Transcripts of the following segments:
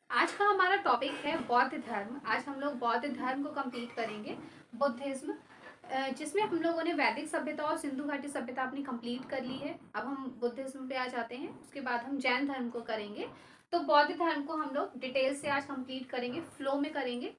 आज का हमारा टॉपिक है बौद्ध धर्म। आज हम लोग बौद्ध धर्म को कंप्लीट करेंगे, बुद्धिज्म, जिसमें हम लोगों ने वैदिक सभ्यता और सिंधु घाटी सभ्यता अपनी कंप्लीट कर ली है। अब हम बुद्धिज्म पे आ जाते हैं, उसके बाद हम जैन धर्म को करेंगे। तो बौद्ध धर्म को हम लोग डिटेल से आज कंप्लीट करेंगे, फ्लो में करेंगे।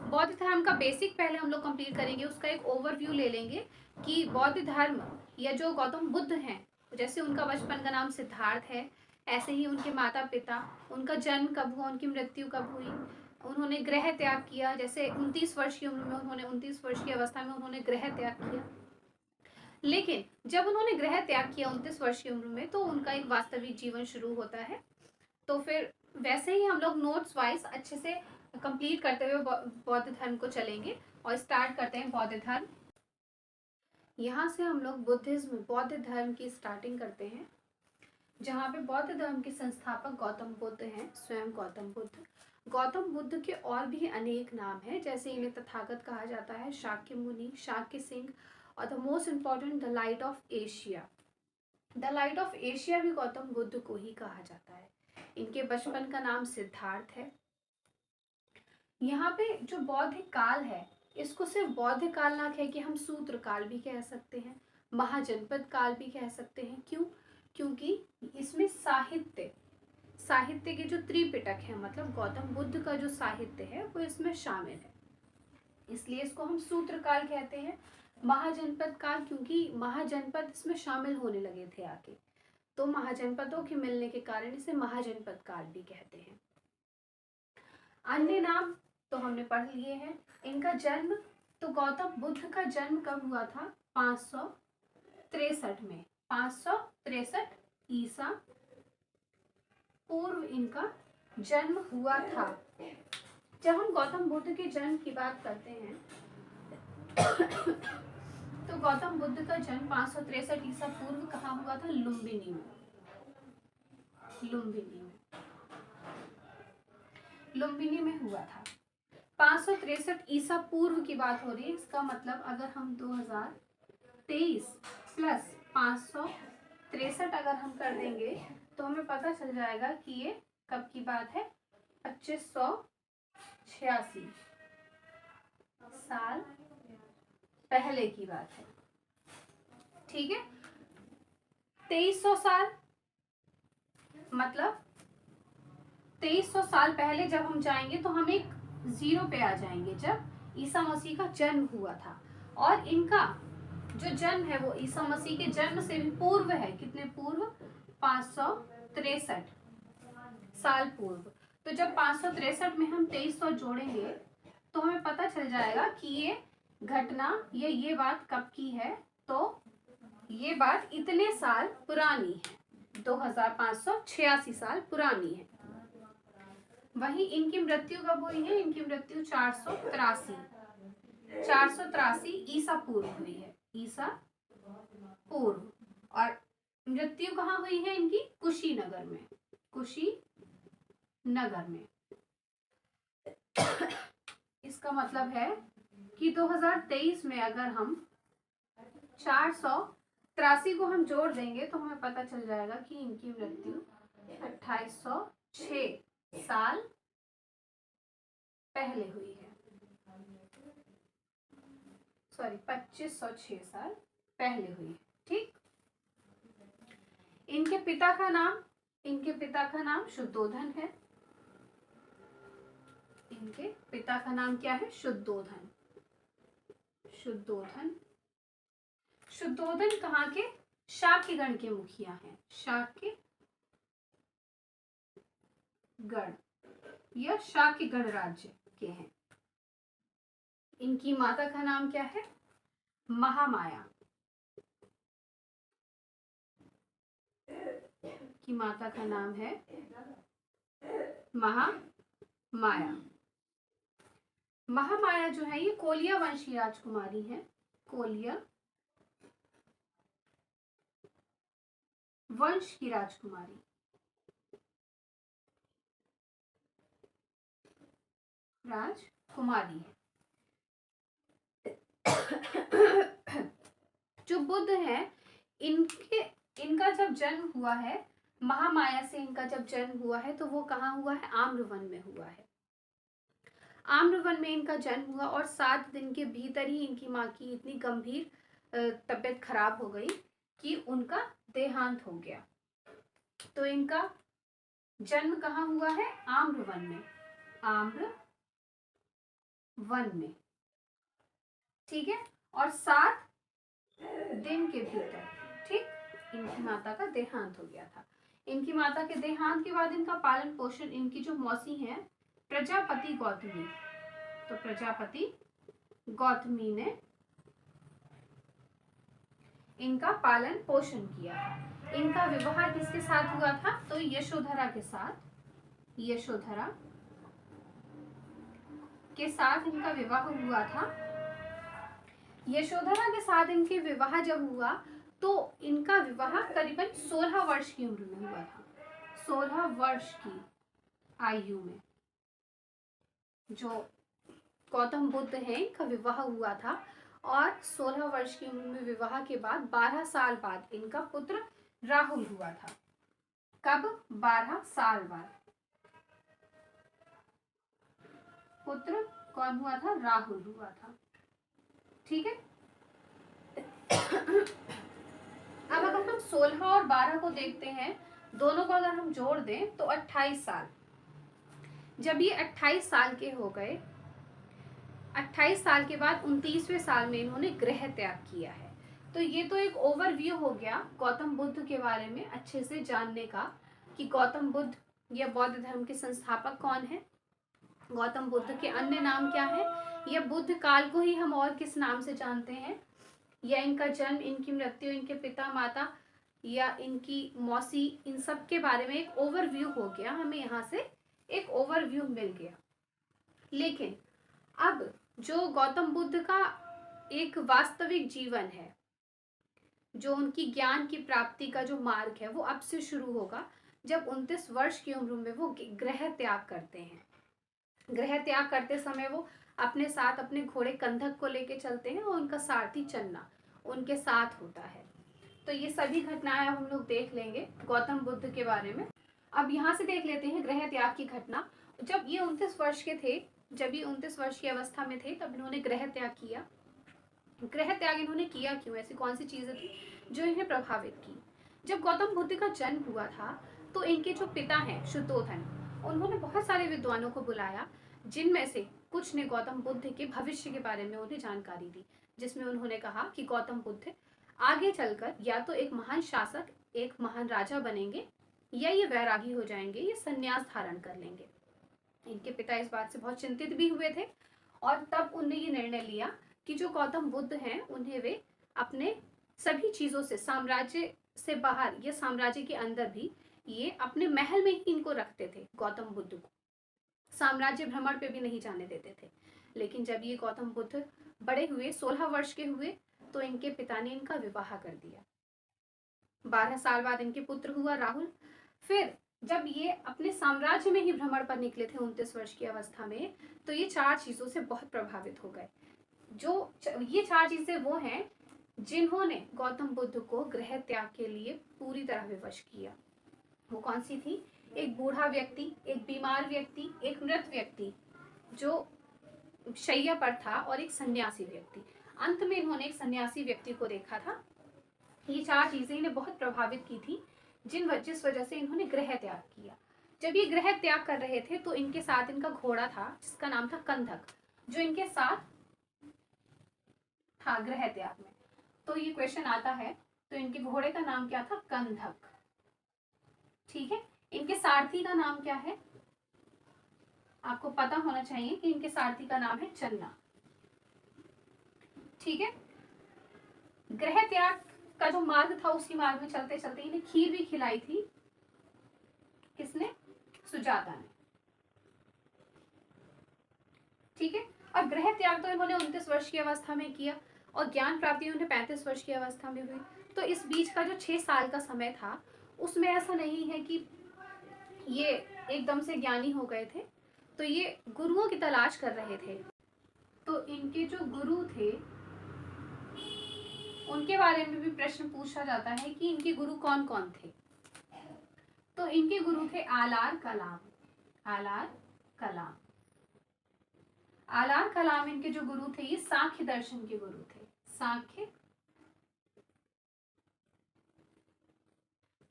बौद्ध धर्म का बेसिक पहले हम लोग कंप्लीट करेंगे, उसका एक ओवरव्यू ले लेंगे कि बौद्ध धर्म या जो गौतम बुद्ध हैं, जैसे उनका बचपन का नाम सिद्धार्थ है, ऐसे ही उनके माता पिता, उनका जन्म कब हुआ, उनकी मृत्यु कब हुई, उन्होंने गृह त्याग किया, जैसे 29 वर्ष की उम्र में उन्होंने 29 वर्ष की अवस्था में उन्होंने गृह त्याग किया। लेकिन जब उन्होंने गृह त्याग किया 29 वर्ष की उम्र में, तो उनका एक वास्तविक जीवन शुरू होता है। तो फिर वैसे ही हम लोग नोट्स वाइज अच्छे से कंप्लीट करते हुए बौद्ध धर्म को चलेंगे और स्टार्ट करते हैं बौद्ध धर्म। यहाँ से हम लोग बुद्धिज्म बौद्ध धर्म की स्टार्टिंग करते हैं, जहाँ पे बौद्ध धर्म के संस्थापक गौतम बुद्ध हैं, स्वयं गौतम बुद्ध। गौतम बुद्ध के और भी अनेक नाम हैं, जैसे इन्हें तथागत कहा जाता है, शाक्य मुनि, शाक्य सिंह, और the most important the light of Asia. The light of Asia भी गौतम बुद्ध को ही कहा जाता है। इनके बचपन का नाम सिद्धार्थ है। यहाँ पे जो बौद्ध काल है, इसको सिर्फ बौद्ध काल ना कह के हम सूत्र काल भी कह सकते हैं, महाजनपद काल भी कह सकते हैं। क्यों? क्योंकि इसमें साहित्य साहित्य के जो त्रिपिटक है, मतलब गौतम बुद्ध का जो साहित्य है वो इसमें शामिल है, इसलिए इसको हम सूत्र काल कहते हैं। महाजनपद काल क्योंकि महाजनपद इसमें शामिल होने लगे थे आके, तो महाजनपदों के मिलने के कारण इसे महाजनपद काल भी कहते हैं। अन्य नाम तो हमने पढ़ लिए हैं। इनका जन्म, तो गौतम बुद्ध का जन्म कब हुआ था? 563 में, 563 ईसा पूर्व इनका जन्म हुआ था। जब हम गौतम बुद्ध के जन्म की बात करते हैं तो गौतम बुद्ध का जन्म 563 ईसा पूर्व कहाँ हुआ था? लुम्बिनी में। लुम्बिनी में हुआ था। 563 ईसा पूर्व की बात हो रही है। इसका मतलब अगर हम 2023 प्लस 563 अगर हम कर देंगे तो हमें पता चल जाएगा कि ये कब की बात है? 2586 साल पहले की बात है। ठीक है, 2300 साल, मतलब 2300 साल पहले जब हम जाएंगे तो हम एक जीरो पे आ जाएंगे, जब ईसा मसीह का जन्म हुआ था। और इनका जो जन्म है वो ईसा मसीह के जन्म से भी पूर्व है। कितने पूर्व? 563 साल पूर्व। तो जब 563 में हम 2300 जोड़ेंगे तो हमें पता चल जाएगा कि ये घटना, ये बात कब की है। तो ये बात इतने साल पुरानी है, 2586 साल पुरानी है। वहीं इनकी मृत्यु कब हुई है? इनकी मृत्यु 483 ईसा पूर्व हुई है, ईसा पूर्व। और मृत्यु कहाँ हुई है इनकी? कुशीनगर में, कुशीनगर में। इसका मतलब है कि 2023 में अगर हम 483 को हम जोड़ देंगे तो हमें पता चल जाएगा कि इनकी मृत्यु 2806 साल पहले हुई है। सॉरी, 2506 साल पहले हुई है। ठीक, इनके पिता का नाम शुद्धोधन है। इनके पिता का नाम क्या है? शुद्धोधन। शुद्धोधन कहाँ के? शाक्यगण के मुखिया हैं, शाक्यगण या शाक्यगण राज्य के हैं। इनकी माता का नाम क्या है? महामाया। की माता का नाम है महामाया। महामाया जो है ये कोलिया वंश की राजकुमारी है, कोलिया वंश की राजकुमारी। राजकुमारी है। जो बुद्ध है, इनका जब जन्म हुआ है महामाया से इनका जब जन्म हुआ है तो वो कहाँ हुआ है, आम्रवन में हुआ है। आम्रवन में इनका जन्म हुआ और 7 दिन के भीतर ही इनकी माँ की इतनी गंभीर तबीयत खराब हो गई कि उनका देहांत हो गया। तो इनका जन्म कहाँ हुआ है, आम्रवन में, आम्रवन में, ठीक है। और 7 दिन के भीतर, ठीक, इनकी माता का देहांत हो गया था। इनकी माता के देहांत के बाद इनका पालन पोषण इनकी जो मौसी हैं प्रजापति गौतमी, तो प्रजापति गौतमी ने इनका पालन पोषण किया था। इनका विवाह किसके साथ हुआ था, तो यशोधरा के साथ, यशोधरा के साथ इनका विवाह हुआ था। यशोधरा के साथ इनके विवाह जब हुआ तो इनका विवाह करीबन 16 वर्ष की उम्र में हुआ था। 16 वर्ष की आयु में जो गौतम बुद्ध है इनका विवाह हुआ था। और 16 वर्ष की उम्र में विवाह के बाद 12 साल बाद इनका पुत्र राहुल हुआ था। कब, 12 साल बाद पुत्र कौन हुआ था, राहुल हुआ था, ठीक है। अब अगर हम 16 और 12 को देखते हैं, दोनों को अगर हम जोड़ दें तो 28 साल। जब ये 28 साल के हो गए, 28 साल के बाद 29वें साल में इन्होंने गृह त्याग किया है। तो ये तो एक ओवरव्यू हो गया गौतम बुद्ध के बारे में अच्छे से जानने का कि गौतम बुद्ध या बौद्ध धर्म के संस्थापक कौन है, गौतम बुद्ध के अन्य नाम क्या है, या बुद्ध काल को ही हम और किस नाम से जानते हैं, या इनका जन्म, इनकी मृत्यु, इनके पिता माता या इनकी मौसी, इन सब के बारे में एक ओवरव्यू हो गया, हमें यहाँ से एक ओवरव्यू मिल गया। लेकिन अब जो गौतम बुद्ध का एक वास्तविक जीवन है, जो उनकी ज्ञान की प्राप्ति का जो मार्ग है वो अब से शुरू होगा जब 29 वर्ष की उम्र में वो गृह त्याग करते हैं। गृह त्याग करते समय वो अपने साथ अपने घोड़े कंधक को लेके चलते हैं और उनका सारथी चन्ना उनके साथ होता है। तो ये सभी घटनाएं हम लोग देख लेंगे गौतम बुद्ध के बारे में। अब यहाँ से देख लेते हैं गृह त्याग की घटना। जब ये 29 वर्ष के थे, जब ये 29 वर्ष की अवस्था में थे, तब इन्होंने गृह त्याग किया। गृह त्याग इन्होंने किया क्यों, ऐसी कौन सी चीजें थी जो इन्हें प्रभावित की। जब गौतम बुद्ध का जन्म हुआ था तो इनके जो पिता हैं शुद्धोधन, उन्होंने बहुत सारे विद्वानों को बुलाया, जिनमें से कुछ ने गौतम बुद्ध के भविष्य के बारे में उन्हें जानकारी दी, जिसमें उन्होंने कहा कि गौतम बुद्ध आगे चलकर या तो एक महान शासक, एक महान राजा बनेंगे, या ये वैरागी हो जाएंगे, ये संन्यास धारण कर लेंगे। इनके पिता इस बात से बहुत चिंतित भी हुए थे और तब उनने ये निर्णय लिया कि जो गौतम बुद्ध हैं उन्हें वे अपने सभी चीजों से, साम्राज्य से बाहर या साम्राज्य के अंदर भी, ये अपने महल में ही इनको रखते थे। गौतम बुद्ध को साम्राज्य भ्रमण पे भी नहीं जाने देते थे। लेकिन जब ये गौतम बुद्ध बड़े हुए, 16 वर्ष के हुए, तो इनके पिता ने इनका विवाह कर दिया। 12 साल बाद इनके पुत्र हुआ राहुल। फिर जब ये अपने साम्राज्य में ही भ्रमण पर निकले थे 29 वर्ष की अवस्था में, तो ये 4 चीजों से बहुत प्रभावित हो गए। जो ये 4 चीजें वो हैं जिन्होंने गौतम बुद्ध को गृह त्याग के लिए पूरी तरह विवश किया। वो कौन सी थी, एक बूढ़ा व्यक्ति, एक बीमार व्यक्ति, एक मृत व्यक्ति जो शैया पर था, और एक सन्यासी व्यक्ति। अंत में इन्होंने एक सन्यासी व्यक्ति को देखा था। ये 4 चीजें इन्हें बहुत प्रभावित की थी, जिस वजह से इन्होंने गृह त्याग किया। जब ये गृह त्याग कर रहे थे तो इनके साथ इनका घोड़ा था जिसका नाम था कंधक, जो इनके साथ था गृह त्याग में। तो ये क्वेश्चन आता है, तो इनके घोड़े का नाम क्या था, कंधक, ठीक है। इनके सारथी का नाम क्या है, आपको पता होना चाहिए कि इनके सारथी का नाम है चन्ना, ठीक है। गृह त्याग का जो मार्ग था उसी मार्ग में चलते चलते इन्हें खीर भी खिलाई थी, किसने, सुजाता ने, ठीक है। और गृह त्याग तो इन्होंने 29 वर्ष की अवस्था में किया और ज्ञान प्राप्ति उन्हें 35 वर्ष की अवस्था में हुई। तो इस बीच का जो 6 साल का समय था उसमें ऐसा नहीं है कि ये एकदम से ज्ञानी हो गए थे, तो ये गुरुओं की तलाश कर रहे थे। तो इनके जो गुरु थे उनके बारे में भी प्रश्न पूछा जाता है कि इनके गुरु कौन कौन थे। तो इनके गुरु थे आलार कलाम। आलार कलाम, आलार कलाम इनके जो गुरु थे ये सांख्य दर्शन के गुरु थे। सांख्य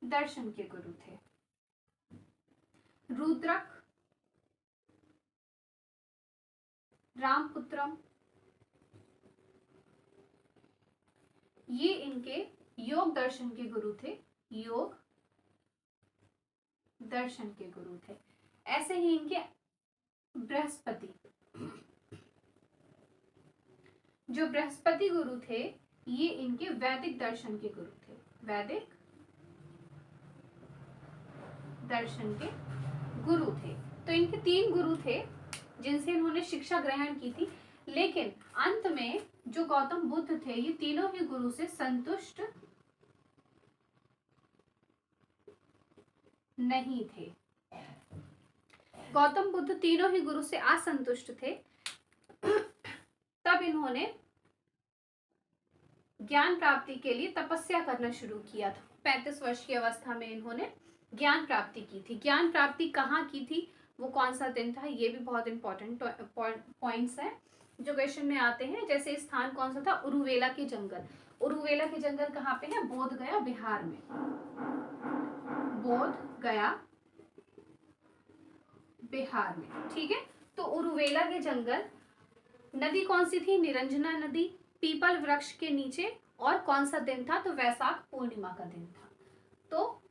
दर्शन के गुरु थे। रुद्रक रामपुत्रम ये इनके योग दर्शन के गुरु थे। योग दर्शन के गुरु थे। ऐसे ही इनके बृहस्पति, जो बृहस्पति गुरु थे ये इनके वैदिक दर्शन के गुरु थे। वैदिक दर्शन के गुरु थे। तो इनके 3 गुरु थे जिनसे इन्होंने शिक्षा ग्रहण की थी, लेकिन अंत में जो गौतम बुद्ध थे ये तीनों ही गुरु से संतुष्ट नहीं थे। गौतम बुद्ध तीनों ही गुरु से असंतुष्ट थे। तब इन्होंने ज्ञान प्राप्ति के लिए तपस्या करना शुरू किया था। 35 वर्ष की अवस्था में इन्होंने ज्ञान प्राप्ति की थी। ज्ञान प्राप्ति कहाँ की थी, वो कौन सा दिन था, ये भी बहुत इंपॉर्टेंट पॉइंट्स हैं जो क्वेश्चन में आते हैं। जैसे स्थान कौन सा था, उरुवेला के जंगल। उरुवेला के जंगल कहाँ पे है, बोध गया बिहार में। बोध गया बिहार में, ठीक है। तो उरुवेला के जंगल, नदी कौन सी थी, निरंजना नदी, पीपल वृक्ष के नीचे, और कौन सा दिन था, तो वैशाख पूर्णिमा का दिन था। तो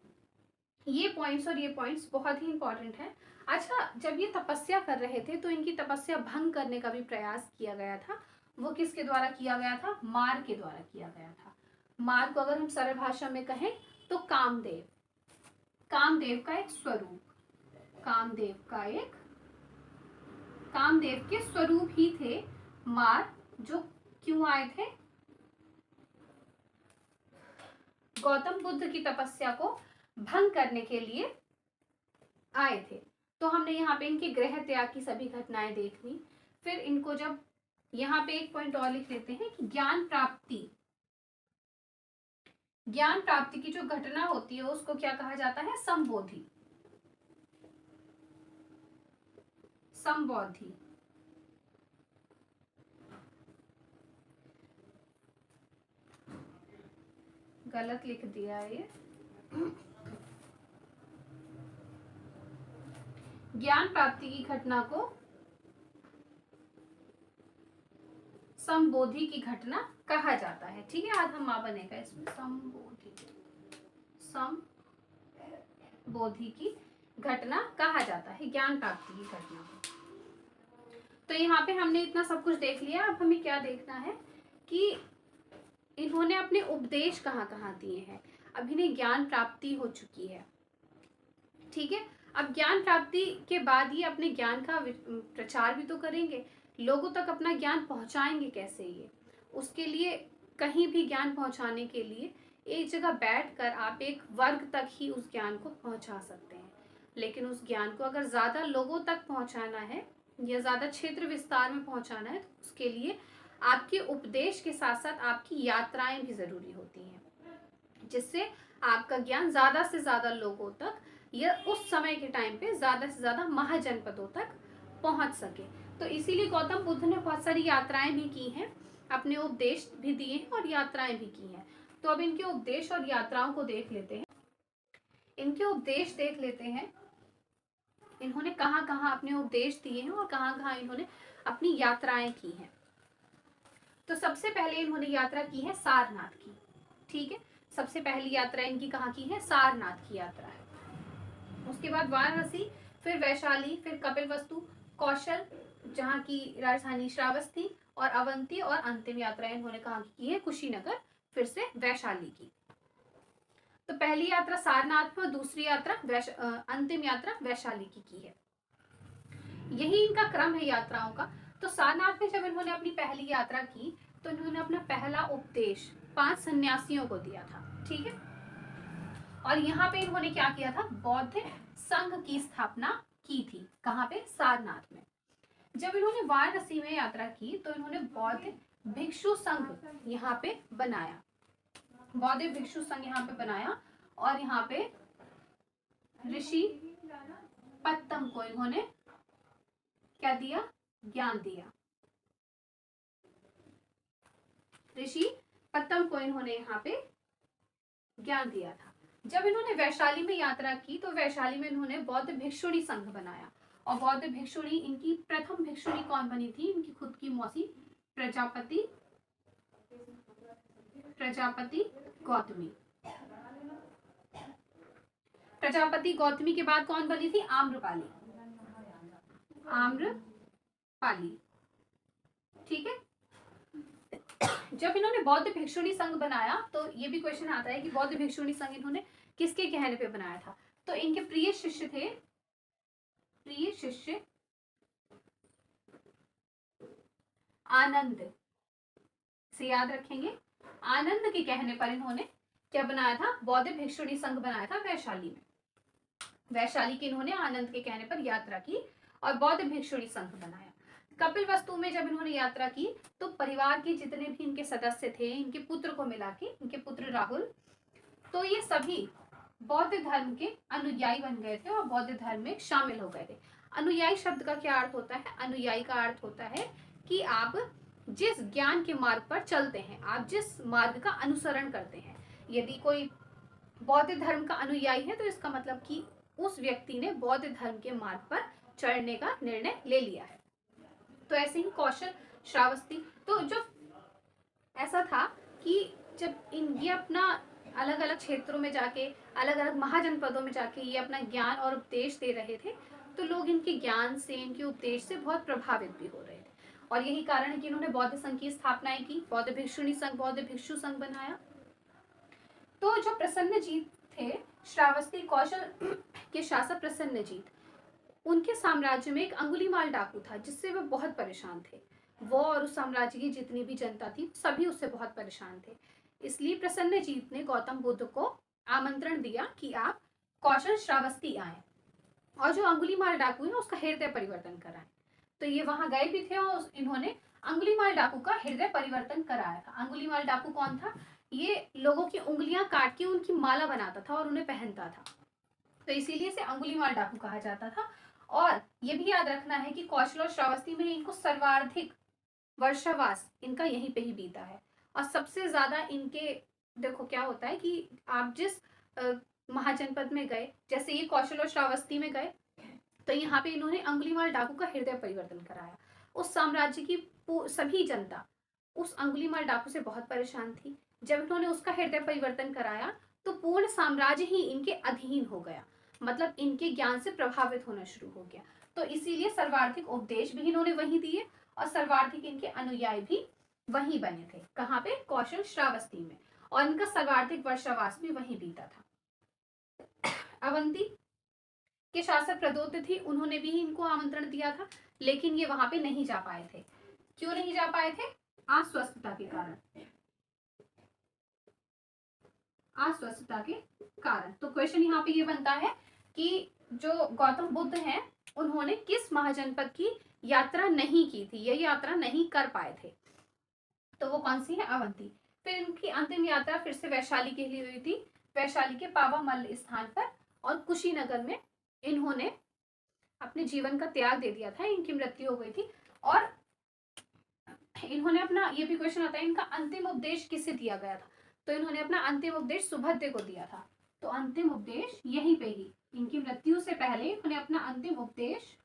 ये पॉइंट्स और ये पॉइंट्स बहुत ही इंपॉर्टेंट है। अच्छा, जब ये तपस्या कर रहे थे तो इनकी तपस्या भंग करने का भी प्रयास किया गया था। वो किसके द्वारा किया गया था, मार के द्वारा किया गया था। मार को अगर हम सरल भाषा में कहें तो कामदेव, कामदेव का एक स्वरूप, कामदेव का एक, कामदेव के स्वरूप ही थे मार, जो क्यों आए थे, गौतम बुद्ध की तपस्या को भंग करने के लिए आए थे। तो हमने यहाँ पे इनके ग्रह त्याग की सभी घटनाएं देख ली। फिर इनको जब यहाँ पे एक पॉइंट और लिख लेते हैं कि ज्ञान प्राप्ति, ज्ञान प्राप्ति की जो घटना होती है उसको क्या कहा जाता है, संबोधि। संबोधि, गलत लिख दिया ये, ज्ञान प्राप्ति की घटना को संबोधि की घटना कहा जाता है, ठीक है। आज हम माँ बनेगा इसमें, संबोधि, संबोधि की घटना कहा जाता है ज्ञान प्राप्ति की घटना को। तो यहाँ पे हमने इतना सब कुछ देख लिया। अब हमें क्या देखना है कि इन्होंने अपने उपदेश कहाँ कहाँ दिए हैं। अब इन्हें ज्ञान प्राप्ति हो चुकी है, ठीक है। अब ज्ञान प्राप्ति के बाद ये अपने ज्ञान का प्रचार भी तो करेंगे, लोगों तक अपना ज्ञान पहुंचाएंगे कैसे, ये उसके लिए कहीं भी ज्ञान पहुंचाने के लिए एक जगह बैठकर आप एक वर्ग तक ही उस ज्ञान को पहुंचा सकते हैं। लेकिन उस ज्ञान को अगर ज़्यादा लोगों तक पहुंचाना है या ज़्यादा क्षेत्र विस्तार में पहुंचाना है, तो उसके लिए आपके उपदेश के साथ साथ आपकी यात्राएं भी ज़रूरी होती हैं, जिससे आपका ज्ञान ज़्यादा से ज़्यादा लोगों तक या उस समय के टाइम पे ज़्यादा से ज़्यादा महाजनपदों तक पहुंच सके। तो इसीलिए गौतम बुद्ध ने बहुत सारी यात्राएं भी की हैं, अपने उपदेश भी दिए हैं और यात्राएं भी की हैं। तो अब इनके उपदेश और यात्राओं को देख लेते हैं। इनके उपदेश देख लेते हैं, इन्होंने कहाँ कहाँ अपने उपदेश दिए हैं और कहाँ कहाँ इन्होंने अपनी यात्राएं की हैं। तो सबसे पहले इन्होंने यात्रा की है सारनाथ की, ठीक है। सबसे पहली यात्रा इनकी कहाँ की है, सारनाथ की यात्रा है। उसके बाद वाराणसी, फिर वैशाली, फिर कपिलवस्तु, कौशल जहाँ की राजधानी श्रावस्ती, और अवंती, और अंतिम यात्रा इन्होंने कहाँ की है, कुशीनगर, फिर से वैशाली की। तो पहली यात्रा सारनाथ में और दूसरी यात्रा अंतिम यात्रा वैशाली की है। यही इनका क्रम है यात्राओं का। तो सारनाथ में जब इन्होंने अपनी पहली यात्रा की तो इन्होंने अपना पहला उपदेश 5 सन्यासियों को दिया था, ठीक है। और यहाँ पे इन्होंने क्या किया था, बौद्ध संघ की स्थापना की थी। कहाँ पे, सारनाथ में। जब इन्होंने वाराणसी में यात्रा की तो इन्होंने बौद्ध भिक्षु संघ यहाँ पे बनाया, बौद्ध भिक्षु संघ यहाँ पे बनाया, और यहाँ पे ऋषि पत्तम को इन्होंने क्या दिया, ज्ञान दिया। ऋषि पत्तम को इन्होंने यहाँ पे ज्ञान दिया था। जब इन्होंने वैशाली में यात्रा की तो वैशाली में इन्होंने बौद्ध भिक्षुणी संघ बनाया, और बौद्ध भिक्षुणी, इनकी प्रथम भिक्षुणी कौन बनी थी, इनकी खुद की मौसी प्रजापति गौतमी। प्रजापति गौतमी के बाद कौन बनी थी, आम्रपाली। ठीक है। जब इन्होंने बौद्ध भिक्षुणी संघ बनाया तो ये भी क्वेश्चन आता है कि बौद्ध भिक्षुणी संघ इन्होंने किसके कहने पे बनाया था। तो इनके प्रिय शिष्य थे, प्रिय शिष्य आनंद, से याद रखेंगे। आनंद के कहने पर इन्होंने क्या बनाया था, बौद्ध भिक्षुणी संघ बनाया था वैशाली में। वैशाली के इन्होंने आनंद के कहने पर यात्रा की और बौद्ध भिक्षुणी संघ बनाया। कपिलवस्तु में जब इन्होंने यात्रा की तो परिवार के जितने भी इनके सदस्य थे, इनके पुत्र को मिला के, इनके पुत्र राहुल, तो ये सभी बौद्ध धर्म के अनुयायी बन गए थे और बौद्ध धर्म में शामिल हो गए थे। अनुयायी शब्द का क्या अर्थ होता है, अनुयायी का अर्थ होता है कि आप जिस ज्ञान के मार्ग पर चलते हैं, आप जिस मार्ग का अनुसरण करते हैं। यदि कोई बौद्ध धर्म का अनुयायी है तो इसका मतलब कि उस व्यक्ति ने बौद्ध धर्म के मार्ग पर चढ़ने का निर्णय ले लिया है। तो ऐसे ही कौशल श्रावस्ती, तो जो ऐसा था कि जब ये अपना अलग अलग क्षेत्रों में जाके, अलग अलग महाजनपदों में जाके ये अपना ज्ञान और उपदेश दे रहे थे, तो लोग इनके ज्ञान से, इनके उपदेश से बहुत प्रभावित भी हो रहे थे। और यही कारण है कि इन्होंने बौद्ध संघ की स्थापना की, बौद्ध भिक्षुणी संघ, बौद्ध भिक्षु संघ बनाया। तो जो प्रसन्नजीत थे, श्रावस्ती कौशल के शासक प्रसन्नजीत, उनके साम्राज्य में एक अंगुलीमाल डाकू था जिससे वे बहुत परेशान थे। वो और उस साम्राज्य की जितनी भी जनता थी सभी उससे बहुत परेशान थे। इसलिए प्रसन्नजीत ने गौतम बुद्ध को आमंत्रण दिया कि आप कौशल श्रावस्ती आए और जो अंगुलीमाल डाकू है उसका हृदय परिवर्तन कराएं। तो ये वहां गए भी थे और इन्होंने अंगुलीमाल डाकू का हृदय परिवर्तन कराया था। अंगुलीमाल डाकू कौन था, ये लोगों की उंगलियां काट के उनकी माला बनाता था और उन्हें पहनता था, तो इसीलिए इसे अंगुलीमाल डाकू कहा जाता था। और ये भी याद रखना है कि कौशल और श्रावस्ती में इनको सर्वाधिक वर्षावास इनका यहीं पे ही बीता है। और सबसे ज्यादा इनके, देखो क्या होता है कि आप जिस महाजनपद में गए, जैसे ये कौशल और श्रावस्ती में गए, तो यहाँ पे इन्होंने अंगुलीमाल डाकू का हृदय परिवर्तन कराया। उस साम्राज्य की सभी जनता उस अंगुलीमाल डाकू से बहुत परेशान थी। जब इन्होंने उसका हृदय परिवर्तन कराया तो पूर्ण साम्राज्य ही इनके अधीन हो गया, मतलब इनके ज्ञान से प्रभावित होना शुरू हो गया। तो इसीलिए सर्वाधिक उपदेश भी इन्होंने वहीं दिए और सर्वाधिक इनके अनुयायी भी वहीं बने थे। कहाँ पे, कौशल श्रावस्ती में। और इनका सर्वाधिक वर्षावास भी वहीं बीता था। अवंती के शासक प्रदोत थी, उन्होंने भी इनको आमंत्रण दिया था, लेकिन ये वहां पे नहीं जा पाए थे। क्यों नहीं जा पाए थे, अस्वस्थता के कारण। अस्वस्थता के कारण। तो क्वेश्चन यहाँ पे ये बनता है कि जो गौतम बुद्ध हैं उन्होंने किस महाजनपद की यात्रा नहीं की थी, यह यात्रा नहीं कर पाए थे, तो वो कौन सी है, अवंती। फिर इनकी अंतिम यात्रा फिर से वैशाली के लिए हुई थी, वैशाली के पावामल्ल स्थान पर, और कुशीनगर में इन्होंने अपने जीवन का त्याग दे दिया था, इनकी मृत्यु हो गई थी। और इन्होंने अपना, ये भी क्वेश्चन आता है, इनका अंतिम उपदेश किसे दिया गया था, तो इन्होंने अपना अंतिम उपदेश सुभद्र को दिया था। तो अंतिम उपदेश यहीं पे ही, इनकी मृत्यु से पहले इन्होंने अपना अंतिम उपदेश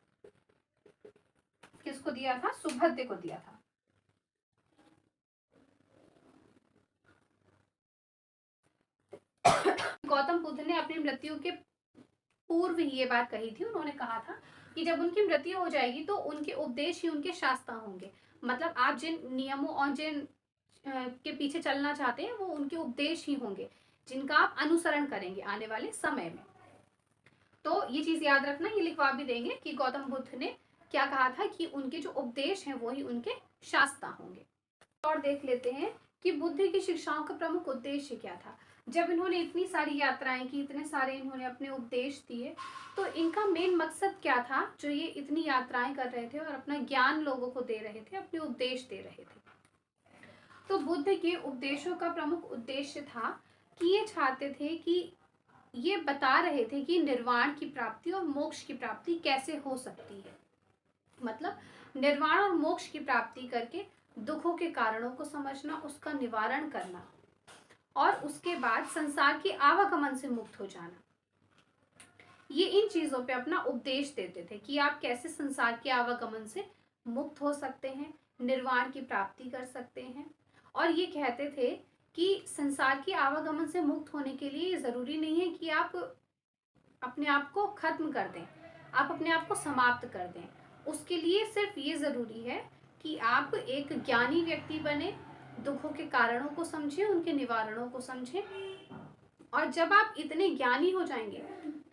किसको दिया था, सुभद्र को दिया था। गौतम बुद्ध ने अपनी मृत्यु के पूर्व ही ये बात कही थी। उन्होंने कहा था कि जब उनकी मृत्यु हो जाएगी तो उनके उपदेश ही उनके शास्त्र होंगे, मतलब आप जिन नियमों और जिन के पीछे चलना चाहते हैं वो उनके उपदेश ही होंगे जिनका आप अनुसरण करेंगे आने वाले समय में। तो ये चीज याद रखना, ये लिखवा भी देंगे कि गौतम बुद्ध ने क्या कहा था कि उनके जो उपदेश हैं वो ही उनके शास्त्र होंगे। और देख लेते हैं कि बुद्ध की शिक्षाओं का प्रमुख उद्देश्य क्या था। जब इन्होंने इतनी सारी यात्राएं की, इतने सारे इन्होंने अपने उपदेश दिए, तो इनका मेन मकसद क्या था, जो ये इतनी यात्राएं कर रहे थे और अपना ज्ञान लोगों को दे रहे थे, अपने उपदेश दे रहे थे। तो बुद्ध के उपदेशों का प्रमुख उद्देश्य था कि ये चाहते थे कि ये बता रहे थे कि निर्वाण की प्राप्ति और मोक्ष की प्राप्ति कैसे हो सकती है। मतलब निर्वाण और मोक्ष की प्राप्ति करके दुखों के कारणों को समझना, उसका निवारण करना और उसके बाद संसार के आवागमन से मुक्त हो जाना। ये इन चीजों पे अपना उपदेश देते थे कि आप कैसे संसार के आवागमन से मुक्त हो सकते हैं, निर्वाण की प्राप्ति कर सकते हैं। और ये कहते थे कि संसार के आवागमन से मुक्त होने के लिए जरूरी नहीं है कि आप अपने आप को खत्म कर दें, आप अपने आप को समाप्त कर दें। उसके लिए सिर्फ ये जरूरी है कि आप एक ज्ञानी व्यक्ति बने, दुखों के कारणों को समझें, उनके निवारणों को समझें। और जब आप इतने ज्ञानी हो जाएंगे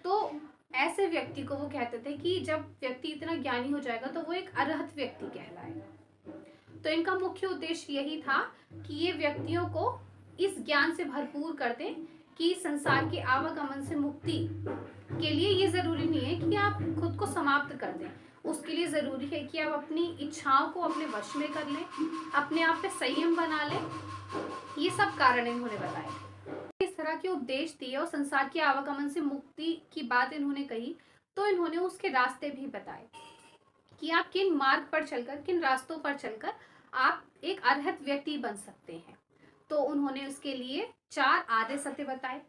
तो ऐसे व्यक्ति को वो कहते थे कि जब व्यक्ति इतना ज्ञानी हो जाएगा तो वो एक अरहत व्यक्ति कहलाएगा। तो इनका मुख्य उद्देश्य यही था कि ये व्यक्तियों को इस ज्ञान से भरपूर कर दें कि संसार के आवागमन से मुक्ति के लिए ये जरूरी नहीं है कि आप खुद को समाप्त कर दें। उसके लिए जरूरी है कि आप अपनी इच्छाओं को अपने वश में कर लें, अपने आप पे संयम बना लें। ये सब कारण इन्होंने बताए थे। इस तरह के उपदेश दिए और संसार के आवागमन से मुक्ति की बात इन्होंने कही तो इन्होंने उसके रास्ते भी बताए कि आप किन मार्ग पर चलकर, किन रास्तों पर चलकर आप एक अरहत व्यक्ति बन सकते हैं। तो उन्होंने उसके लिए 4 आर्य सत्य बताए,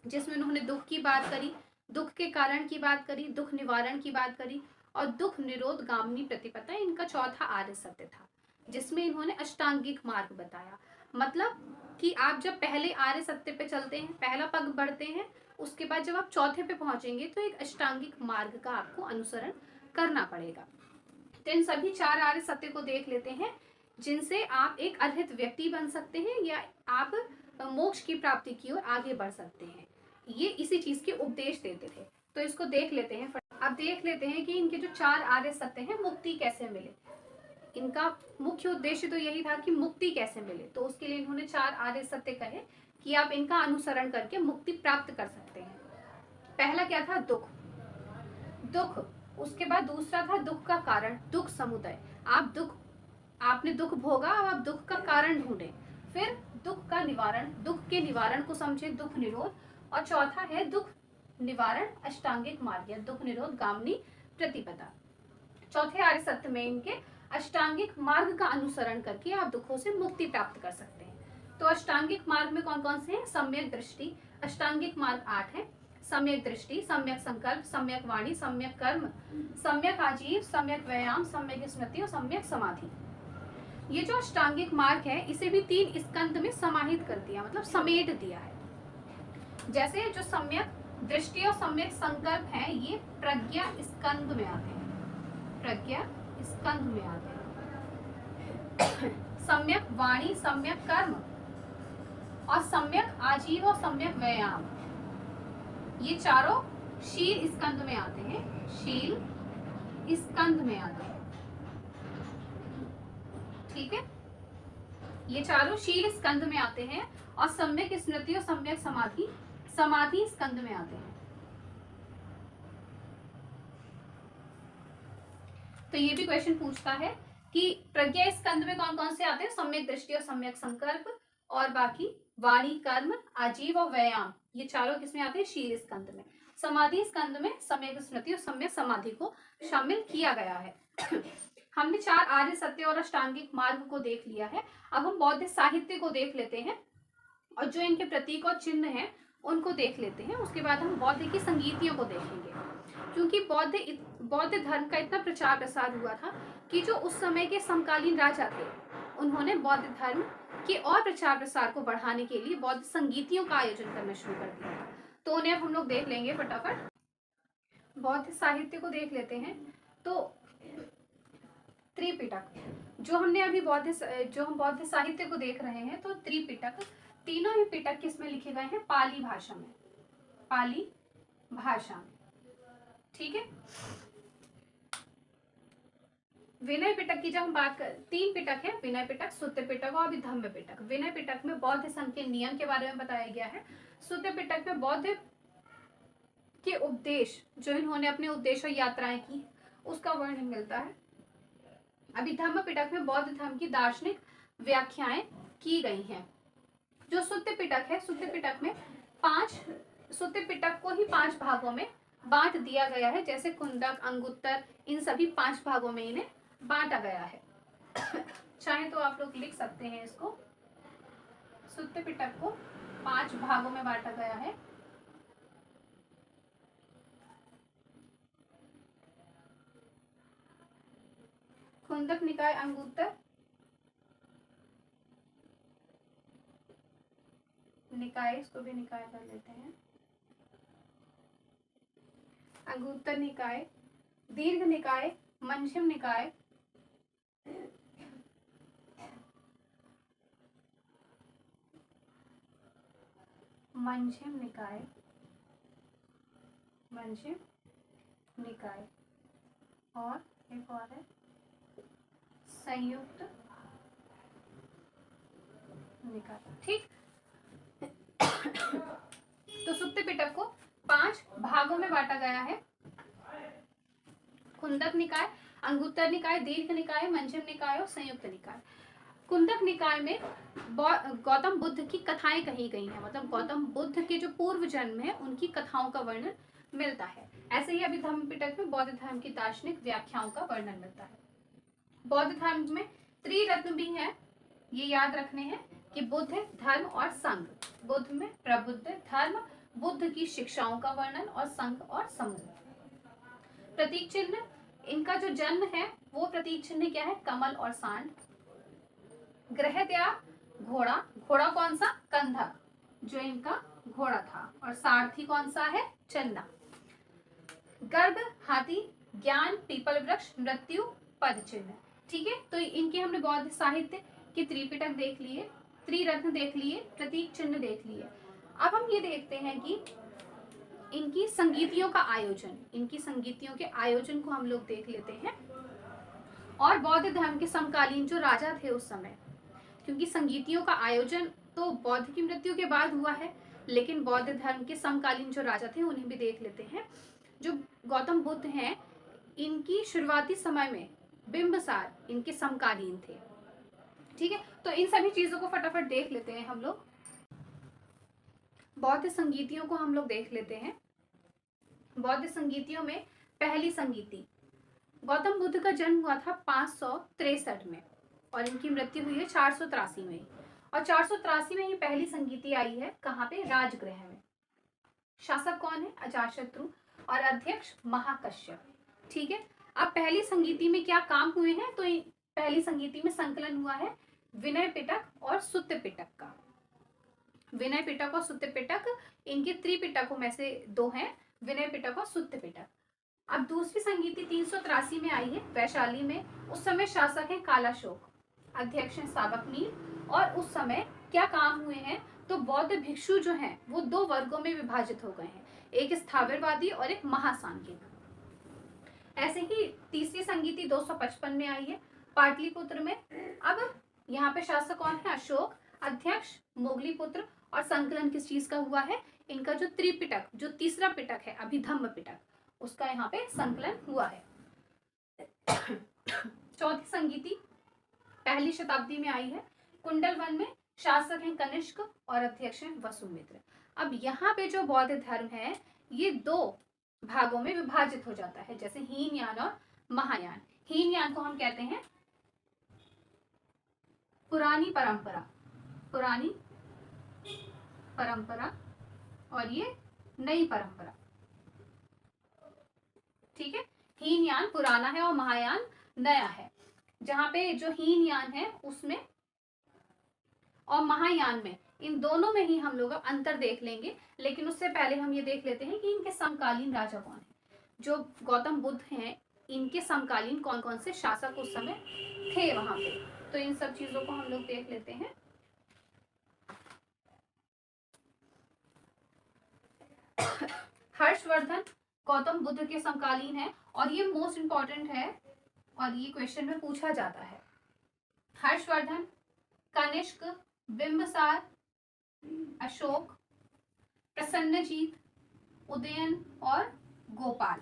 जिसमें उन्होंने दुख की बात करी, दुख के कारण की बात करी, दुख निवारण की बात करी और दुख निरोध गामिनी प्रतिपदा इनका चौथा आर्य सत्य था, जिसमें इन्होंने अष्टांगिक मार्ग बताया। मतलब कि आप जब पहले आर्य सत्य पे चलते हैं, पहला पग बढ़ते हैं, उसके बाद जब आप चौथे पे पहुंचेंगे तो एक अष्टांगिक मार्ग का आपको अनुसरण करना पड़ेगा। तो इन सभी 4 आर्य सत्य को देख लेते हैं, जिनसे आप एक अरहत व्यक्ति बन सकते हैं या आप मोक्ष की प्राप्ति की ओर आगे बढ़ सकते हैं। ये इसी चीज के उपदेश देते थे। तो इसको देख लेते हैं। अब देख लेते हैं कि इनके जो 4 आर्य सत्य हैं, मुक्ति कैसे मिले। इनका मुख्य उद्देश्य तो यही था कि मुक्ति कैसे मिले। तो उसके लिए इन्होंने 4 आर्य सत्य कहे कि आप इनका अनुसरण करके मुक्ति प्राप्त कर सकते हैं। पहला क्या था? दुख। दुख। उसके बाद दूसरा था दुख का कारण, दुख समुदय। आपने दुख भोगा, अब आप दुख का कारण ढूंढें। फिर दुख का निवारण, दुख के निवारण को समझें, दुख निरोध। और चौथा है दुख निवारण अष्टांगिक मार्ग या दुख निरोध गामिनी प्रतिपदा। चौथे आर्य सत्य में इनके अष्टांगिक मार्ग का अनुसरण करके आप दुखों से मुक्ति प्राप्त कर सकते हैं। तो अष्टांगिक मार्ग में कौन कौन से हैं? सम्यक दृष्टि। अष्टांगिक मार्ग 8 है। सम्यक दृष्टि, सम्यक संकल्प, सम्यक वाणी, सम्यक कर्म, सम्यक आजीव, सम्यक व्यायाम, सम्यक स्मृति और सम्यक समाधि। ये जो अष्टांगिक मार्ग है इसे भी 3 स्कंद में समाहित कर दिया, मतलब समेट दिया है। जैसे जो सम्यक दृष्टि और सम्यक संकल्प है ये प्रज्ञा स्कंद में आते हैं, प्रज्ञा स्कंद में आते हैं। सम्यक वाणी, सम्यक कर्म और सम्यक आजीव और सम्यक व्यायाम, ये चारों शील स्कंद में आते हैं, शील स्कंद में आते हैं। ठीक है, ये चारों शील स्कंद में आते हैं। और सम्यक स्मृति और सम्यक समाधि समाधि स्कंद में आते हैं। तो ये भी क्वेश्चन पूछता है कि प्रज्ञा स्कंद में कौन कौन से आते हैं? सम्यक दृष्टि और सम्यक संकल्प, और बाकी वाणी, कर्म, आजीव और व्यायाम, ये चारों किसमें आते हैं? शील स्कंद में। समाधि स्कंद में सम्यक स्मृति और सम्यक समाधि को शामिल किया गया है। हमने 4 आर्य सत्य और अष्टांगिक मार्ग को देख लिया है। अब हम बौद्ध साहित्य को देख लेते हैं और जो इनके प्रतीक और चिन्ह हैं उनको देख लेते हैं। उसके बाद हम बौद्ध की संगीतियों को देखेंगे, क्योंकि बौद्ध धर्म का इतना प्रचार प्रसार हुआ था कि जो उस समय के समकालीन राजा थे उन्होंने बौद्ध धर्म के और प्रचार प्रसार को बढ़ाने के लिए बौद्ध संगीतियों का आयोजन करना शुरू कर दिया था। तो उन्हें अब हम लोग देख लेंगे फटाफट। बौद्ध साहित्य को देख लेते हैं। तो त्रिपिटक, जो हम बौद्ध साहित्य को देख रहे हैं, तो त्रिपिटक, तीनों ही पिटक किसमें लिखे गए हैं? पाली भाषा में, पाली भाषा में। ठीक है, विनय पिटक की जब हम बात कर, 3 पिटक है, विनय पिटक, सुत्त पिटक और अभिधम्म पिटक। विनय पिटक में बौद्ध संघ के नियम के बारे में बताया गया है। सुत्त पिटक में बौद्ध के उपदेश, जो इन्होंने अपने उपदेश और यात्राएं की, उसका वर्णन मिलता है। अभिधम्म पिटक में बौद्ध धर्म की दार्शनिक व्याख्याएं की गई हैं। जो सुत्त पिटक है, सुत्त पिटक में 5 सुत्त पिटक को ही 5 भागों में बांट दिया गया है, जैसे कुंदक, अंगुत्तर, इन सभी 5 भागों में इन्हें बांटा गया है। चाहे तो आप लोग लिख सकते हैं इसको, सुत्त पिटक को 5 भागों में बांटा गया है। कुंदक निकाय, अंगुत्तर निकाय, इसको भी निकाय कर लेते हैं, अंगुत्तर निकाय, दीर्घ निकाय, मध्यम निकाय, मध्यम निकाय, मध्यम निकाय, और एक और है संयुक्त निकाय। ठीक। तो सुत्त पिटक को 5 भागों में बांटा गया है, कुंदक निकाय, अंगुत्तर निकाय, दीर्घ निकाय, मध्यम निकाय और संयुक्त निकाय। कुंदक निकाय में गौतम बुद्ध की कथाएं कही गई हैं, मतलब गौतम बुद्ध के जो पूर्व जन्म है उनकी कथाओं का वर्णन मिलता है। ऐसे ही अभिधम्म पिटक में बौद्ध धर्म की दार्शनिक व्याख्याओं का वर्णन मिलता है। बौद्ध धर्म में त्रिरत्न भी है, ये याद रखने हैं कि बुद्ध, धर्म और संघ। बुद्ध में प्रबुद्ध, धर्म बुद्ध की शिक्षाओं का वर्णन, और संघ और समूह। प्रतीक चिन्ह, इनका जो जन्म है वो प्रतीक चिन्ह क्या है, कमल और सांड। ग्रह या घोड़ा, घोड़ा कौन सा, कंधक जो इनका घोड़ा था, और सारथी कौन सा है, चंदा। गर्भ हाथी, ज्ञान पीपल वृक्ष, मृत्यु पद चिन्ह। ठीक है, तो इनके हमने बौद्ध साहित्य के त्रिपिटक देख लिए, त्रिरत्न देख लिए, प्रतीक चिन्ह देख लिए। अब हम ये देखते हैं कि इनकी संगीतियों का आयोजन, इनकी संगीतियों के आयोजन को हम लोग देख लेते हैं। और बौद्ध धर्म के समकालीन जो राजा थे उस समय, क्योंकि संगीतियों का आयोजन तो बौद्ध की मृत्यु के बाद हुआ है, लेकिन बौद्ध धर्म के समकालीन जो राजा थे उन्हें भी देख लेते हैं। जो गौतम बुद्ध हैं, इनकी शुरुआती समय में बिंबसार इनके समकालीन थे। ठीक है, तो इन सभी चीजों को फटाफट देख लेते हैं हम लोग। बौद्ध संगीतियों को हम लोग देख लेते हैं। बौद्ध संगीतियों में पहली संगीति, गौतम बुद्ध का जन्म हुआ था 563 में और इनकी मृत्यु हुई है 483 में, और 483 में ही पहली संगीति आई है, कहाँ पे, राजगृह में। शासक कौन है, अजातशत्रु, और अध्यक्ष महाकश्यप। ठीक है, अब पहली संगीति में क्या काम हुए हैं, तो पहली संगीति में संकलन हुआ है विनय पिटक और सुत्त पिटक का। विनय पिटक और सुत्त पिटक इनके त्रिपिटकों में से 2 हैं, विनय पिटक और सुत्त पिटक। अब दूसरी संगीति 383 में आई है, वैशाली में। उस समय शासक है कालाशोक, अध्यक्ष है साबकमीर, और उस समय क्या काम हुए हैं, तो बौद्ध भिक्षु जो हैं वो 2 वर्गों में विभाजित हो गए हैं, एक स्थावरवादी और एक महासांख्यिक। ऐसे ही तीसरी संगीति 255 में आई है, पाटलिपुत्र में। अब यहाँ पे शासक कौन है, अशोक, अध्यक्ष मोगलीपुत्र, और संकलन किस चीज का हुआ है, इनका जो त्रिपिटक, जो तीसरा पिटक है अभिधम्म पिटक, उसका यहाँ पे संकलन हुआ है। चौथी संगीति पहली शताब्दी में आई है, कुंडलवन में। शासक हैं कनिष्क और अध्यक्ष हैं वसुमित्र। अब यहाँ पे जो बौद्ध धर्म है ये 2 भागों में विभाजित हो जाता है, जैसे हीनयान और महायान। हीनयान को हम कहते हैं पुरानी परंपरा, पुरानी परंपरा, और ये नई परंपरा। ठीक है, हीनयान पुराना है और महायान नया है। जहां पे जो हीनयान है उसमें और महायान में, इन दोनों में ही हम लोग अब अंतर देख लेंगे, लेकिन उससे पहले हम ये देख लेते हैं कि इनके समकालीन राजा कौन है। जो गौतम बुद्ध हैं इनके समकालीन कौन कौन से शासक उस समय थे वहां पे, तो इन सब चीजों को हम लोग देख लेते हैं। हर्षवर्धन गौतम बुद्ध के समकालीन है, और ये मोस्ट इंपॉर्टेंट है और ये क्वेश्चन में पूछा जाता है। हर्षवर्धन, कनिष्क, बिंबसार, अशोक, प्रसन्नजीत, उदयन और गोपाल,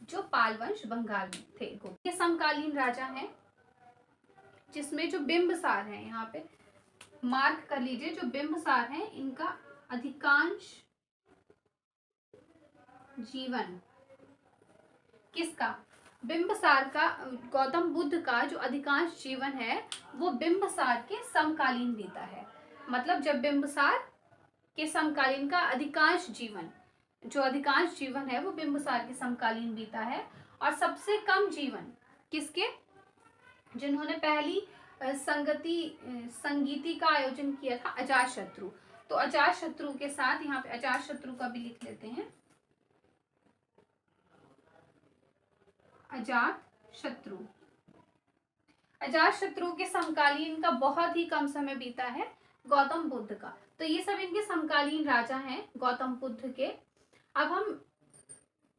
जो पाल वंश बंगाल में थे। ये समकालीन राजा हैं, जिसमें जो बिंबसार हैं, यहाँ पे मार्क कर लीजिए, जो बिंबसार हैं इनका अधिकांश जीवन किसका? बिंबसार का। गौतम बुद्ध का जो अधिकांश जीवन है वो बिंबसार के समकालीन बीता है। मतलब जब बिंबसार के समकालीन का अधिकांश जीवन, जो अधिकांश जीवन है वो बिंबसार के समकालीन बीता है। और सबसे कम जीवन किसके? जिन्होंने पहली संगीति का आयोजन किया था, अजातशत्रु। तो अजातशत्रु के साथ यहाँ पे अजातशत्रु का भी लिख लेते हैं। अजातशत्रु, अजातशत्रु के समकालीन का बहुत ही कम समय बीता है गौतम बुद्ध का। तो ये सब इनके समकालीन राजा हैं गौतम बुद्ध के। अब हम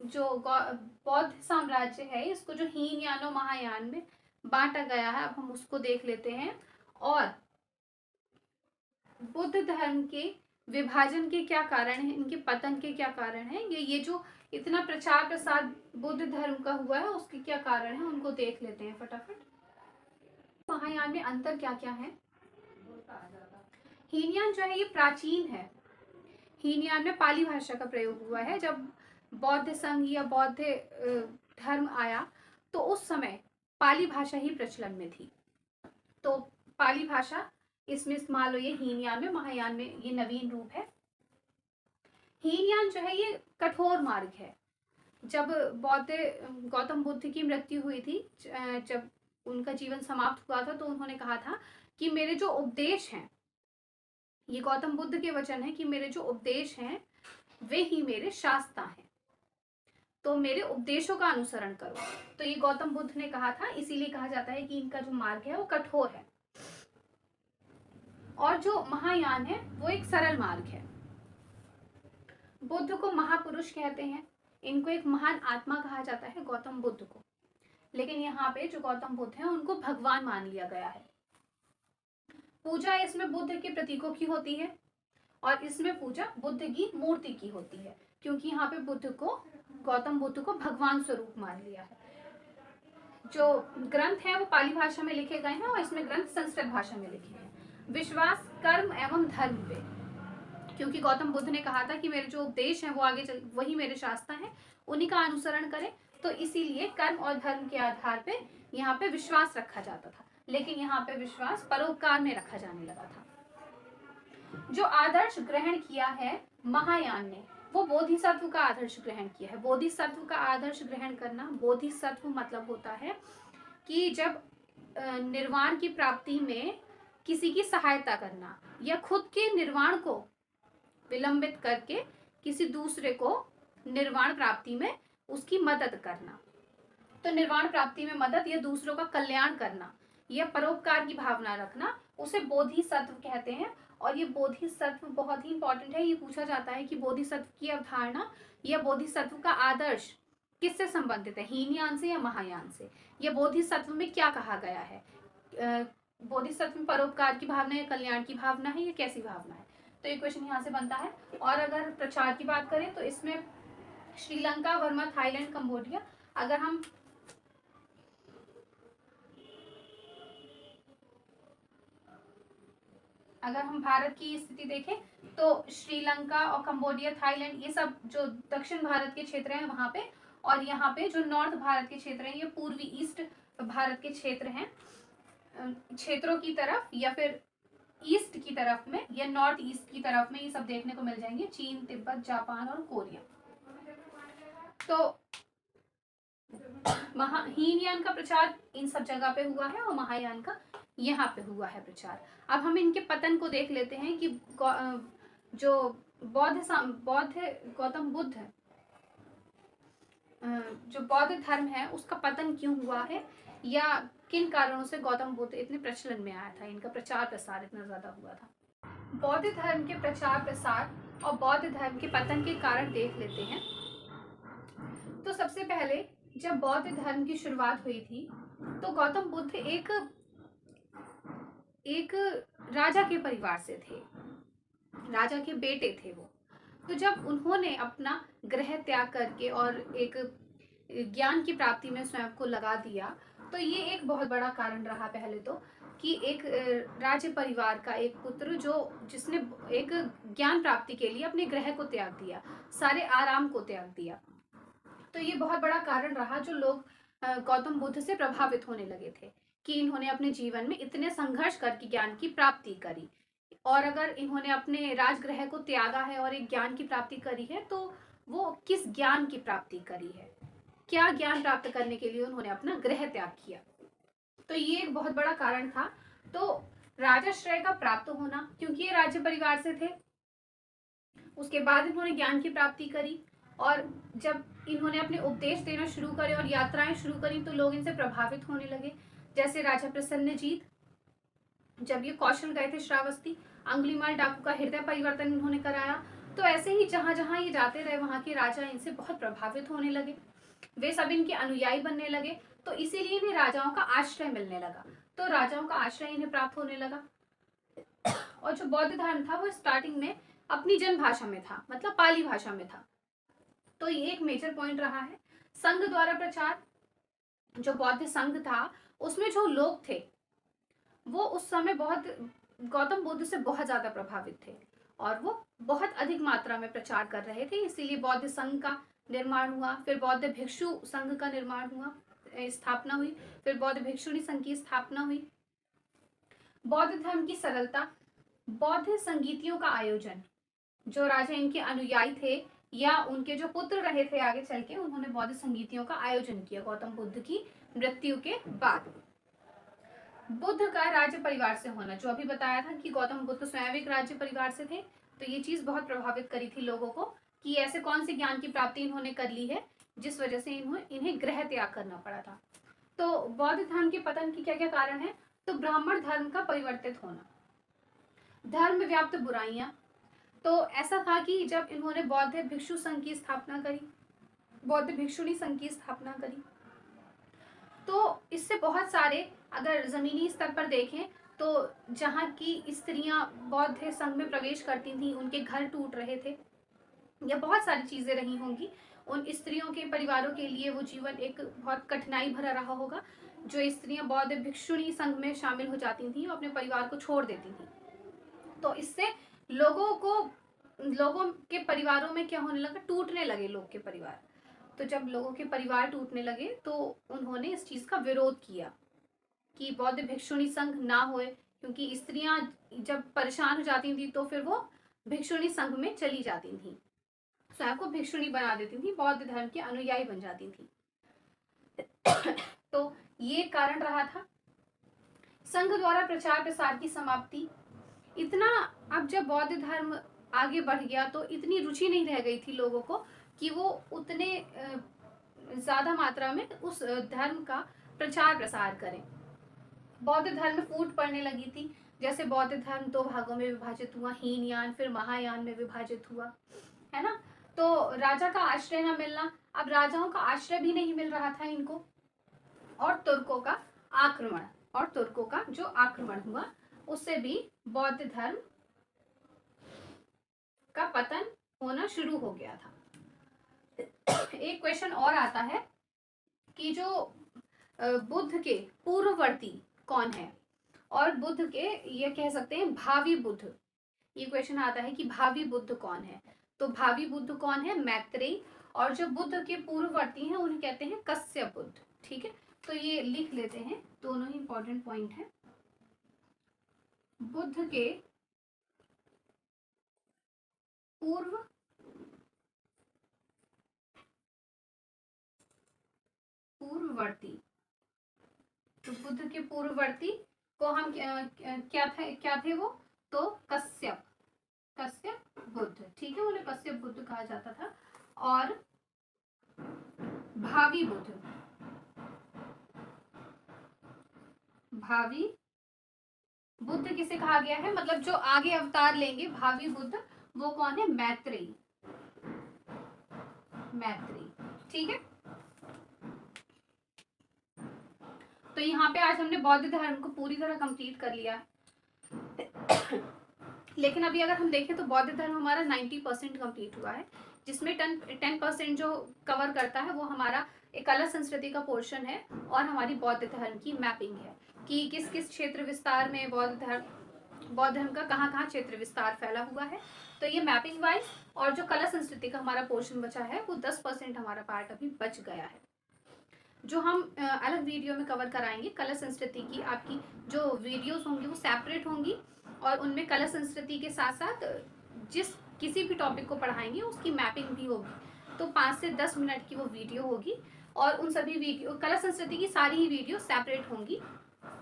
जो बौद्ध साम्राज्य है इसको जो हीनयान और महायान में बांटा गया है, अब हम उसको देख लेते हैं। और बुद्ध धर्म के विभाजन के क्या कारण है, इनके पतन के क्या कारण है, ये जो इतना प्रचार प्रसार बुद्ध धर्म का हुआ है उसके क्या कारण है, उनको देख लेते हैं फटाफट। महायान में अंतर क्या क्या है? हीनयान जो है ये प्राचीन है। हीनयान में पाली भाषा का प्रयोग हुआ है। जब बौद्ध संघ या बौद्ध धर्म आया तो उस समय पाली भाषा ही प्रचलन में थी। तो पाली भाषा इसमें इस्तेमाल हुई है हीनयान में। महायान में ये नवीन रूप है। हीनयान जो है ये कठोर मार्ग है। जब गौतम बुद्ध की मृत्यु हुई थी, जब उनका जीवन समाप्त हुआ था, तो उन्होंने कहा था कि मेरे जो उपदेश हैं, ये गौतम बुद्ध के वचन है कि मेरे जो उपदेश हैं वे ही मेरे शास्त्र हैं, तो मेरे उपदेशों का अनुसरण करो। तो ये गौतम बुद्ध ने कहा था, इसीलिए कहा जाता है कि इनका जो मार्ग है वो कठोर है। और जो महायान है वो एक सरल मार्ग है। बुद्ध को महापुरुष कहते हैं, इनको एक महान आत्मा कहा जाता है गौतम बुद्ध को। लेकिन यहाँ पे जो गौतम बुद्ध है उनको भगवान मान लिया गया है। पूजा इसमें बुद्ध के प्रतीकों की होती है और इसमें पूजा बुद्ध की मूर्ति की होती है, क्योंकि यहाँ पे गौतम बुद्ध को भगवान स्वरूप मान लिया है। जो ग्रंथ है वो पाली भाषा में लिखे गए हैं और इसमें ग्रंथ संस्कृत भाषा में लिखे हैं। विश्वास कर्म एवं धर्म पे, क्योंकि गौतम बुद्ध ने कहा था कि मेरे जो उपदेश हैं वो आगे चल वही मेरे शास्त्र हैं, उन्हीं का अनुसरण करें। तो इसीलिए कर्म और धर्म के आधार पे यहाँ पे विश्वास रखा जाता था। लेकिन यहाँ पे विश्वास परोपकार में रखा जाने लगा था। जो आदर्श ग्रहण किया है महायान ने वो बोधिसत्व का आदर्श ग्रहण किया है। बोधिसत्व का आदर्श ग्रहण करना, बोधिसत्व मतलब होता है कि जब निर्वाण की प्राप्ति में किसी की सहायता करना या खुद के निर्वाण को विलंबित करके किसी दूसरे को निर्वाण प्राप्ति में उसकी मदद करना। तो निर्वाण प्राप्ति में मदद या दूसरों का कल्याण करना या परोपकार की भावना रखना, उसे बोधिसत्व कहते हैं। और ये बोधिसत्व बहुत ही इंपॉर्टेंट है। ये पूछा जाता है कि बोधिसत्व की अवधारणा या बोधिसत्व का आदर्श किससे संबंधित है, हीनयान से या महायान से? या बोधिसत्व में क्या कहा गया है? बोधिसत्व में परोपकार की भावना या कल्याण की भावना है या कैसी भावना है? तो ये क्वेश्चन यहाँ से बनता है। और अगर प्रचार की बात करें तो इसमें श्रीलंका, बर्मा, थाईलैंड, कंबोडिया, अगर हम भारत की स्थिति देखें तो श्रीलंका और कंबोडिया, थाईलैंड, ये सब जो दक्षिण भारत के क्षेत्र हैं वहां पे, और यहाँ पे जो नॉर्थ भारत के क्षेत्र हैं, ये पूर्वी ईस्ट भारत के क्षेत्र हैं। क्षेत्रों की तरफ या फिर ईस्ट की तरफ में या नॉर्थ ईस्ट की तरफ में ये सब देखने को मिल जाएंगे, चीन, तिब्बत, जापान और कोरिया। तो हीनयान का प्रचार इन सब जगह पे हुआ है और महायान का यहाँ पे हुआ है प्रचार। अब हम इनके पतन को देख लेते हैं कि जो गौतम बुद्ध जो बौद्ध धर्म है उसका पतन क्यों हुआ है या किन कारणों से गौतम बुद्ध इतने प्रचलन में आया था, इनका प्रचार प्रसार इतना ज्यादा हुआ था। बौद्ध धर्म के प्रचार प्रसार और बौद्ध धर्म के पतन के कारण देख लेते हैं। तो सबसे पहले जब बौद्ध धर्म की शुरुआत हुई थी तो गौतम बुद्ध एक राजा के परिवार से थे, राजा के बेटे थे वो। तो जब उन्होंने अपना गृह त्याग करके और एक ज्ञान की प्राप्ति में स्वयं को लगा दिया, तो ये एक बहुत बड़ा कारण रहा पहले तो, कि एक राज्य परिवार का एक पुत्र जिसने एक ज्ञान प्राप्ति के लिए अपने गृह को त्याग दिया, सारे आराम को त्याग दिया, तो ये बहुत बड़ा कारण रहा जो लोग गौतम बुद्ध से प्रभावित होने लगे थे कि इन्होंने अपने जीवन में इतने संघर्ष करके ज्ञान की प्राप्ति करी, और अगर इन्होंने अपने राजगृह को त्यागा है और एक ज्ञान की प्राप्ति करी है तो वो किस ज्ञान की प्राप्ति करी है, क्या ज्ञान प्राप्त करने के लिए उन्होंने अपना गृह त्याग किया। तो ये एक बहुत बड़ा कारण था। तो राजाश्रय का प्राप्त होना, क्योंकि ये राज्य परिवार से थे, उसके बाद इन्होंने ज्ञान की प्राप्ति करी, और जब इन्होंने अपने उपदेश देना शुरू करे और यात्राएं शुरू करी तो लोग इनसे प्रभावित होने लगे। जैसे राजा प्रसन्नजीत, जब ये कौशल गए थे श्रावस्ती, अंगुलीमाल डाकू का हृदय परिवर्तन इन्होंने कराया। तो ऐसे ही जहां जहां ये जाते रहे वहां के राजा इनसे बहुत प्रभावित होने लगे, वे सब इनके अनुयायी बनने लगे। तो इसीलिए इन्हें राजाओं का आश्रय मिलने लगा, तो राजाओं का आश्रय इन्हें प्राप्त होने लगा। और जो बौद्ध धर्म था वो स्टार्टिंग में अपनी जन भाषा में था, मतलब पाली भाषा में था। तो ये एक मेजर पॉइंट रहा है। संघ द्वारा प्रचार, जो बौद्ध संघ था उसमें जो लोग थे वो उस समय बहुत गौतम बुद्ध से बहुत ज्यादा प्रभावित थे और वो बहुत अधिक मात्रा में प्रचार कर रहे थे, इसीलिए बौद्ध संघ का निर्माण हुआ। फिर बौद्ध भिक्षु संघ का निर्माण हुआ, स्थापना हुई। फिर बौद्ध भिक्षुणी संघ की स्थापना हुई। बौद्ध धर्म की सरलता, बौद्ध संगीतियों का आयोजन, जो राजा इनके अनुयायी थे या उनके जो पुत्र रहे थे आगे चल के, उन्होंने बौद्ध संगीतियों का आयोजन किया गौतम बुद्ध की मृत्यु के बाद। बुद्ध का राज्य परिवार से होना, जो अभी बताया था कि गौतम बुद्ध स्वयं एक राज्य परिवार से थे, तो ये चीज बहुत प्रभावित करी थी लोगों को कि ऐसे कौन से ज्ञान की प्राप्ति इन्होंने कर ली है जिस वजह से इन्हें गृह त्याग करना पड़ा था। तो बौद्ध धर्म के पतन की क्या क्या कारण है? तो ब्राह्मण धर्म का परिवर्तित होना, धर्म व्याप्त बुराइयां। तो ऐसा था कि जब इन्होंने बौद्ध भिक्षु संघ की स्थापना करी, बौद्ध भिक्षुणी संघ की स्थापना करी, तो इससे बहुत सारे, अगर जमीनी स्तर पर देखें तो जहाँ की स्त्रियां बौद्ध संघ में प्रवेश करती थी उनके घर टूट रहे थे, या बहुत सारी चीजें रही होंगी। उन स्त्रियों के परिवारों के लिए वो जीवन एक बहुत कठिनाई भरा रहा होगा। जो स्त्रियां बौद्ध भिक्षुणी संघ में शामिल हो जाती थी वो अपने परिवार को छोड़ देती थी, तो इससे लोगों के परिवारों में क्या होने लगा, टूटने लगे लोग के परिवार। तो जब लोगों के परिवार टूटने लगे तो उन्होंने इस चीज का विरोध किया कि बौद्ध भिक्षुणी संघ ना होए, क्योंकि स्त्रियां जब परेशान हो जाती थी तो फिर वो भिक्षुणी संघ में चली जाती थी, स्वयं को भिक्षुणी बना देती थी, बौद्ध धर्म की अनुयायी बन जाती थी। तो ये कारण रहा था। संघ द्वारा प्रचार प्रसार की समाप्ति, इतना, अब जब बौद्ध धर्म आगे बढ़ गया तो इतनी रुचि नहीं रह गई थी लोगों को कि वो उतने ज्यादा मात्रा में उस धर्म का प्रचार प्रसार करें। बौद्ध धर्म फूट पड़ने लगी थी। जैसे बौद्ध धर्म 2 भागों में विभाजित हुआ, हीनयान फिर महायान में विभाजित हुआ, है ना। तो राजा का आश्रय न मिलना, अब राजाओं का आश्रय भी नहीं मिल रहा था इनको, और तुर्कों का आक्रमण, और तुर्कों का जो आक्रमण हुआ उससे भी बौद्ध धर्म का पतन होना शुरू हो गया था। एक क्वेश्चन और आता है कि जो बुद्ध के पूर्ववर्ती कौन है, और बुद्ध के, ये कह सकते हैं भावी बुद्ध, ये क्वेश्चन आता है कि भावी बुद्ध कौन है। तो भावी बुद्ध कौन है? मैत्रेय। और जो बुद्ध के पूर्ववर्ती हैं उन्हें कहते हैं कश्यप बुद्ध। ठीक है, तो ये लिख लेते हैं, दोनों ही इंपॉर्टेंट पॉइंट है। बुद्ध के पूर्ववर्ती, तो बुद्ध के पूर्ववर्ती को हम क्या थे वो? तो कश्यप बुद्ध। ठीक है, उन्हें कश्यप बुद्ध कहा जाता था। और भावी बुद्ध किसे कहा गया है, मतलब जो आगे अवतार लेंगे भावी बुद्ध, वो कौन है? मैत्रेय। ठीक है, तो यहाँ पे आज हमने बौद्ध धर्म को पूरी तरह कंप्लीट कर लिया। लेकिन अभी अगर हम देखें तो बौद्ध धर्म हमारा 90% कंप्लीट हुआ है, जिसमें 10% जो कवर करता है वो हमारा एक कला संस्कृति का पोर्शन है और हमारी बौद्ध धर्म की मैपिंग है कि किस किस क्षेत्र विस्तार में बौद्ध धर्म का कहाँ कहाँ क्षेत्र विस्तार फैला हुआ है, तो ये मैपिंग वाइज और जो कला संस्कृति का हमारा पोर्शन बचा है वो 10% हमारा पार्ट अभी बच गया है, जो हम अलग वीडियो में कवर कराएंगे। कला संस्कृति की आपकी जो वीडियोस होंगी वो सेपरेट होंगी और उनमें कला संस्कृति के साथ साथ जिस किसी भी टॉपिक को पढ़ाएंगे उसकी मैपिंग भी होगी। तो 5 से 10 मिनट की वो वीडियो होगी और उन सभी वीडियो कला संस्कृति की सारी ही वीडियो सेपरेट होंगी,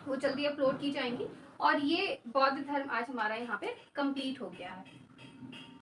वो जल्दी अपलोड की जाएंगी। और ये बौद्ध धर्म आज हमारा यहाँ पे कंप्लीट हो गया है।